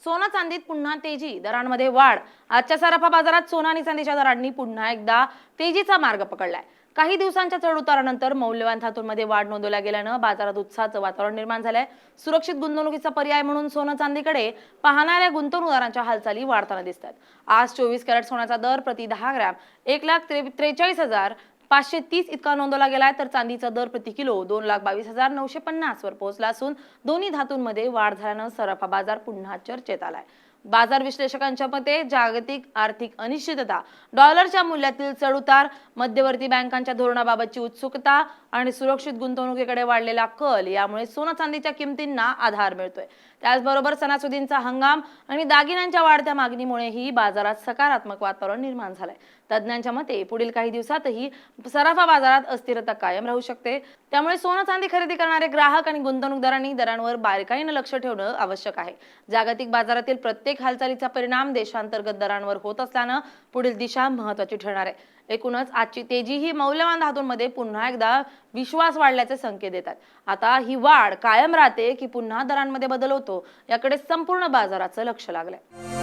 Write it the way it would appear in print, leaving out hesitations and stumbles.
सोनं चांदीत पुन्हा तेजी, दरांमध्ये वाढ। आजच्या सराफा बाजारात सोनं आणि चांदीच्या दरांनी पुन्हा एकदा तेजीचा मार्ग पकडलाय। काही दिवसांच्या चढउतारानंतर मौल्यवान धातूंमध्ये वाढ नोंदवल्या गेल्यानं बाजारात उत्साहाचं वातावरण निर्माण झालंय। सुरक्षित गुंतवणुकीचा पर्याय म्हणून सोनं चांदीकडे पाहणाऱ्या गुंतवणूकदारांच्या हालचाली वाढताना दिसतात। आज 24 कॅरेट सोन्याचा दर प्रति 10 ग्रॅम 1,43,530 इतका नोंदवला गेलाय, तर चांदीचा दर प्रति किलो 2,22,950 वर पोहोचला असून दोन्ही धातूंमध्ये वाढ झाल्यानं सराफा बाजार पुन्हा चर्चेत आलाय। बाजार विश्लेषकांच्या मते जागतिक आर्थिक अनिश्चितता, डॉलरच्या मूल्यातील चढउतार, मध्यवर्ती बँकांच्या धोरणाबाबतची उत्सुकता आणि सुरक्षित गुंतवणुकीकडे वाढलेला कल यामुळे सोनं चांदीच्या किमतींना आधार मिळतोय। त्याचबरोबर सणासुदींचा हंगाम आणि दागिन्यांच्या वाढत्या मागणीमुळेही बाजारात सकारात्मक वातावरण निर्माण झालंय। तज्ज्ञांच्या मते पुढील काही दिवसातही सराफा बाजारात अस्थिरता कायम राहू शकते। त्यामुळे सोनं चांदी खरेदी करणारे ग्राहक आणि गुंतवणूकदारांनी दरांवर बारकाईने लक्ष ठेवणं आवश्यक आहे। जागतिक बाजारातील प्रत्येक हालचालीचा परिणाम देशांतर्गत दरांवर होत असल्यानं पुढील दिशा महत्त्वाची ठरणार आहे। एकूणच आजची तेजी ही मौल्यवान धातूंमध्ये पुन्हा एकदा विश्वास वाढल्याचे संकेत देतात। आता ही वाढ कायम राहते की पुन्हा दरांमध्ये बदल होतो याकडे संपूर्ण बाजाराचं लक्ष लागलंय।